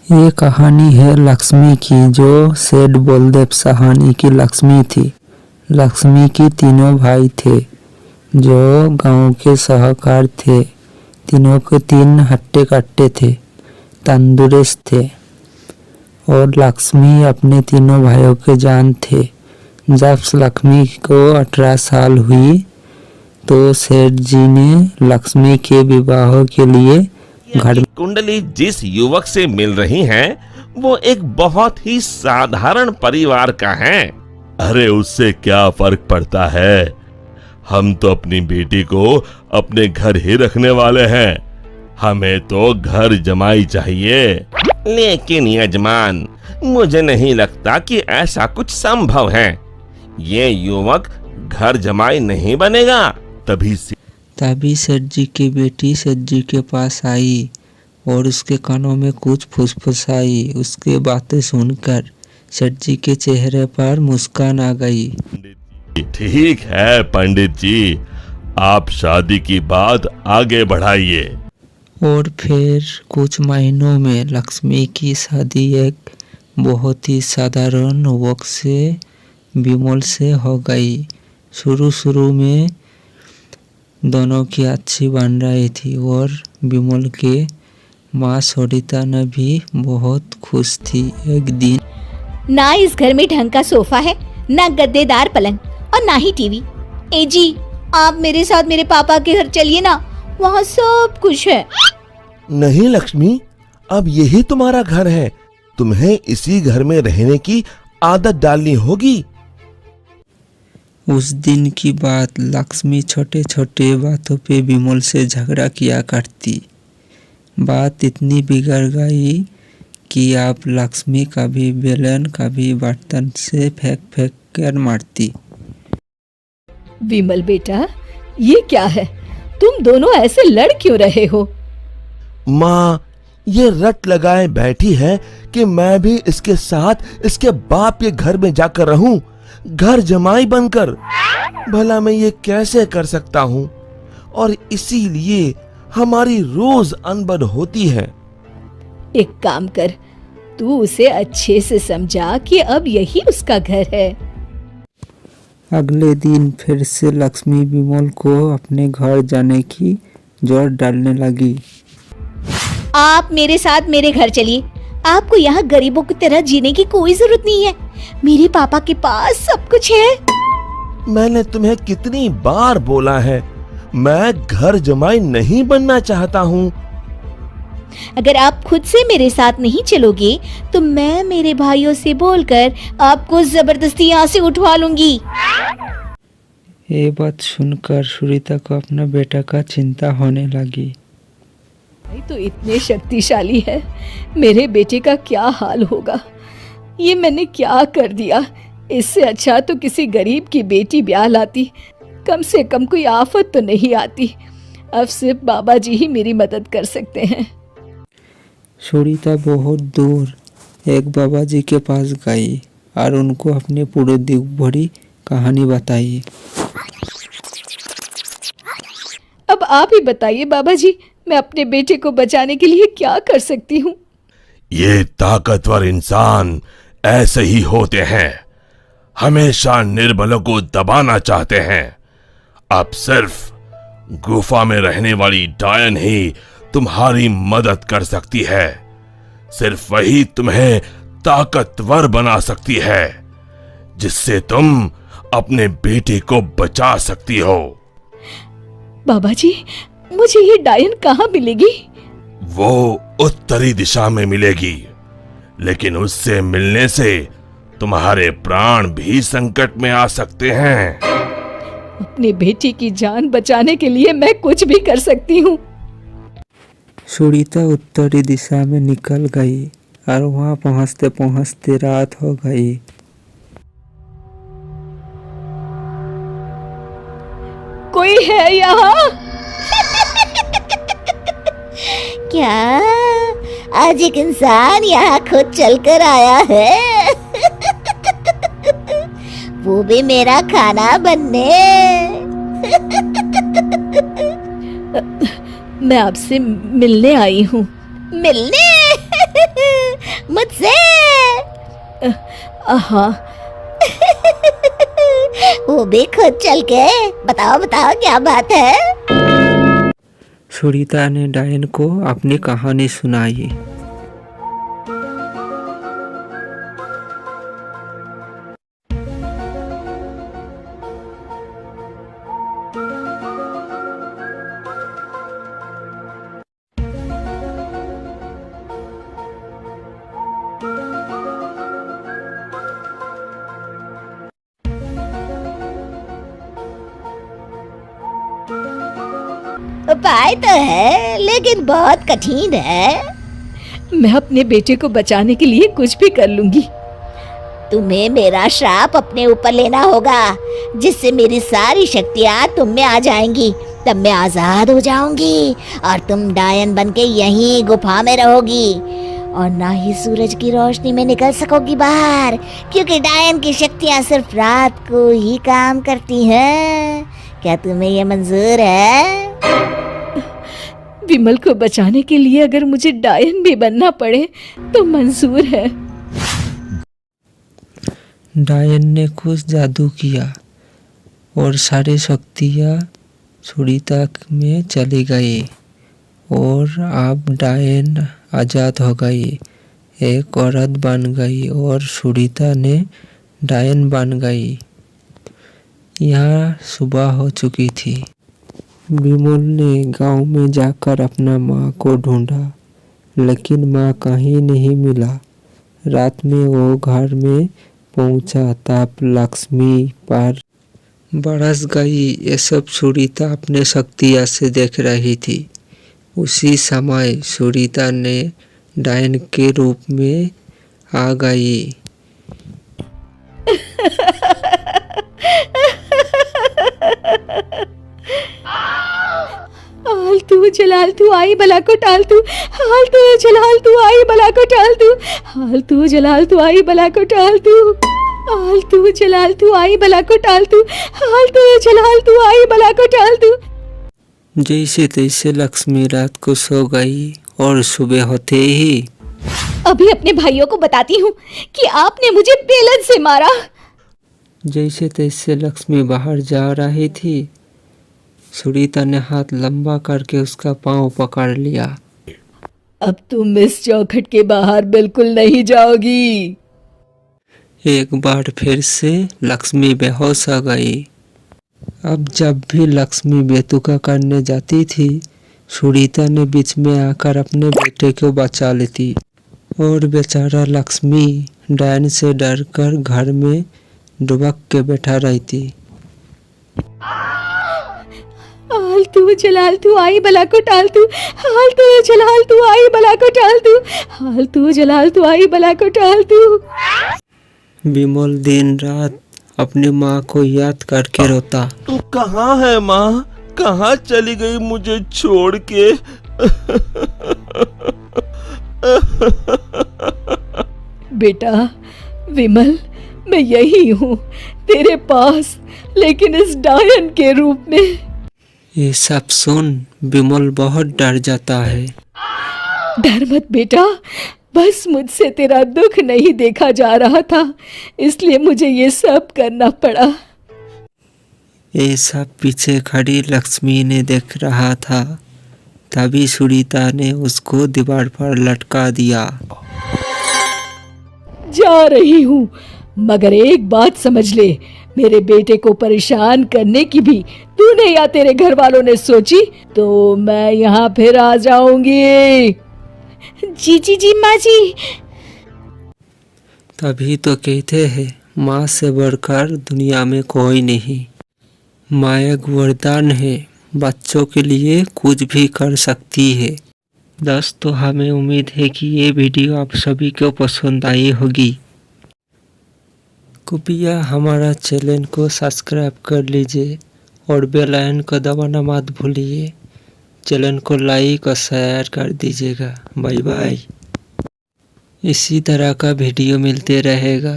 ये कहानी है लक्ष्मी की, जो सेठ बलदेव साहनी की लक्ष्मी थी। लक्ष्मी की तीनों भाई थे जो गांव के साहूकार थे। तीनों के तीन हट्टे कट्टे थे, तंदुरुस्त थे और लक्ष्मी अपने तीनों भाइयों के जान थे। जब लक्ष्मी को 18 साल हुई तो सेठ जी ने लक्ष्मी के विवाह के लिए घर कुंडली जिस युवक से मिल रही है वो एक बहुत ही साधारण परिवार का है। अरे उससे क्या फर्क पड़ता है, हम तो अपनी बेटी को अपने घर ही रखने वाले हैं। हमें तो घर जमाई चाहिए। लेकिन यजमान, मुझे नहीं लगता कि ऐसा कुछ संभव है। ये युवक घर जमाई नहीं बनेगा। तभी सेठ जी की बेटी सेठ जी के पास आई और उसके कानों में कुछ फुसफुसाई। उसके बातें सुनकर सेठ जी के चेहरे पर मुस्कान आ गई। ठीक है पंडित जी, आप शादी की बात आगे बढ़ाइए। और फिर कुछ महीनों में लक्ष्मी की शादी एक बहुत ही साधारण युवक से, विमल से हो गई। शुरू में दोनों की अच्छी बन रही थी और विमल के माँ सरिता ने भी बहुत खुश थी। एक दिन ना इस घर में ढंग का सोफा है, ना गद्देदार पलंग और ना ही टीवी। ए जी, आप मेरे साथ मेरे पापा के घर चलिए ना, वहाँ सब कुछ है। नहीं लक्ष्मी, अब यही तुम्हारा घर है। तुम्हें इसी घर में रहने की आदत डालनी होगी। उस दिन की बात, लक्ष्मी छोटे छोटे बातों पे विमल से झगड़ा किया करती। बात इतनी बिगड़ गई कि अब लक्ष्मी कभी बेलन कभी बर्तन से फेंक कर मारती। विमल बेटा, ये क्या है? तुम दोनों ऐसे लड़ क्यों रहे हो? माँ, ये रट लगाए बैठी है कि मैं भी इसके साथ इसके बाप के घर में जाकर रहूं, घर जमाई बनकर। भला मैं ये कैसे कर सकता हूँ? और इसीलिए हमारी रोज अनबन होती है। एक काम कर, तू उसे अच्छे से समझा कि अब यही उसका घर है। अगले दिन फिर से लक्ष्मी विमल को अपने घर जाने की जोर डालने लगी। आप मेरे साथ मेरे घर चलिए। आपको यहाँ गरीबों की तरह जीने की कोई जरूरत नहीं है। मेरे पापा के पास सब कुछ है। मैंने तुम्हें कितनी बार बोला है, मैं घर जमाई नहीं बनना चाहता हूँ। अगर आप खुद से मेरे साथ नहीं चलोगे तो मैं मेरे भाइयों से बोलकर आपको जबरदस्ती यहाँ से उठवा लूंगी। ये बात सुनकर सुरीता को अपना बेटा का चिंता होने लगी। तो इतने शक्तिशाली है, मेरे बेटे का क्या हाल होगा? ये मैंने क्या कर दिया? इससे अच्छा तो किसी गरीब की बेटी ब्याह लाती, कम से कम कोई आफत तो नहीं आती। अब सिर्फ बाबा जी ही मेरी मदद कर सकते हैं। सुरीता बहुत दूर एक बाबा जी के पास गई और उनको अपने पूरे दुख भरी कहानी बताई। अब आप ही बताइए बाबा जी, मैं अपने बेटे को बचाने के लिए क्या कर सकती हूँ? ये ताकतवर इंसान ऐसे ही होते हैं, हमेशा निर्बलों को दबाना चाहते हैं। अब सिर्फ गुफा में रहने वाली डायन ही तुम्हारी मदद कर सकती है। सिर्फ वही तुम्हें ताकतवर बना सकती है, जिससे तुम अपने बेटे को बचा सकती हो। बाबा जी, मुझे ये डायन कहाँ मिलेगी? वो उत्तरी दिशा में मिलेगी, लेकिन उससे मिलने से तुम्हारे प्राण भी संकट में आ सकते हैं। अपनी बेटी की जान बचाने के लिए मैं कुछ भी कर सकती हूँ। सुरीता उत्तरी दिशा में निकल गई और वहां पहुंचते पहुंचते रात हो गई। कोई है यहाँ? क्या आज एक इंसान यहाँ खुद चलकर आया है? वो भी मेरा खाना बनने। मैं आपसे मिलने आई हूँ। मिलने? हाँ। वो भी खुद चल के? बताओ बताओ क्या बात है? सुरीता ने डायन को अपनी कहानी सुनाई। उपाय तो है लेकिन बहुत कठिन है। मैं अपने बेटे को बचाने के लिए कुछ भी कर लूंगी। तुम्हें मेरा श्राप अपने ऊपर लेना होगा, जिससे मेरी सारी शक्तियाँ तुम में आ जाएंगी। तब मैं आजाद हो जाऊंगी और तुम डायन बनके यहीं गुफा में रहोगी और ना ही सूरज की रोशनी में निकल सकोगी बाहर, क्योंकि डायन की शक्तियाँ सिर्फ रात को ही काम करती हैं। क्या तुम्हें ये मंजूर है? विमल को बचाने के लिए अगर मुझे डायन भी बनना पड़े तो मंजूर है। डायन ने कुछ जादू किया और सारी शक्तियाँ सुरीता में चली गई और अब डायन आज़ाद हो गई, एक औरत बन गई और सुरीता ने डायन बन गई। यहाँ सुबह हो चुकी थी। विमल ने गांव में जाकर अपना माँ को ढूंढा, लेकिन माँ कहीं नहीं मिला। रात में वो घर में पहुंचा तब लक्ष्मी पर बरस गई। ये सब सुरीता अपने शक्तियाँ से देख रही थी। उसी समय सुरीता ने डायन के रूप में आ गई। आलतू जलाल तू आई बला को टाल तू, आलतू जलाल तू आई बला को टाल तू, आलतू जलाल तू आई बला को टाल तू, आलतू जलाल तू आई बला को टाल तू, आलतू जलाल तू आई बला को टाल तू। जैसे तैसे लक्ष्मी रात को सो गई और सुबह होते ही अभी अपने भाइयों को बताती हूँ कि आपने मुझे बेलन से मारा। जैसे तैसे लक्ष्मी बाहर जा रही थी, सुरीता ने हाथ लंबा करके उसका पांव पकड़ लिया। अब तुम इस चौखट के बाहर बिल्कुल नहीं जाओगी। एक बार फिर से लक्ष्मी बेहोश हो गई। अब जब भी लक्ष्मी बेतुका करने जाती थी, सुरीता ने बीच में आकर अपने बेटे को बचा लेती और बेचारा लक्ष्मी डायन से डरकर घर में दुबक के बैठा रहती। आलतू जलाल तू आई बला को टाल तू, आलतू जलाल तू आई बला को टाल तू, आलतू जलाल तू आई बला को टाल तू। विमल दिन रात अपनी माँ को याद करके रोता। तू कहाँ है माँ? कहाँ चली गई मुझे छोड़ के? बेटा विमल, मैं यही हूँ तेरे पास, लेकिन इस डायन के रूप में। ये सब सुन विमल बहुत डर जाता है। डर मत बेटा, बस मुझसे तेरा दुख नहीं देखा जा रहा था, इसलिए मुझे ये सब करना पड़ा। ये सब पीछे खड़ी लक्ष्मी ने देख रहा था। तभी सुरीता ने उसको दीवार पर लटका दिया। जा रही हूँ, मगर एक बात समझ ले, मेरे बेटे को परेशान करने की भी तूने या तेरे घर वालों ने सोची तो मैं यहाँ फिर आ जाऊंगी। जी जी जी माँ जी। तभी तो कहते हैं माँ से बढ़कर दुनिया में कोई नहीं। माँ एक वरदान है, बच्चों के लिए कुछ भी कर सकती है। दोस्तों, हमें उम्मीद है कि ये वीडियो आप सभी को पसंद आई होगी। कृपया हमारा चैनल को सब्सक्राइब कर लीजिए और बेल आइकन को दबाना मत भूलिए। चैनल को लाइक और शेयर कर दीजिएगा। Bye bye. इसी तरह का वीडियो मिलते रहेगा।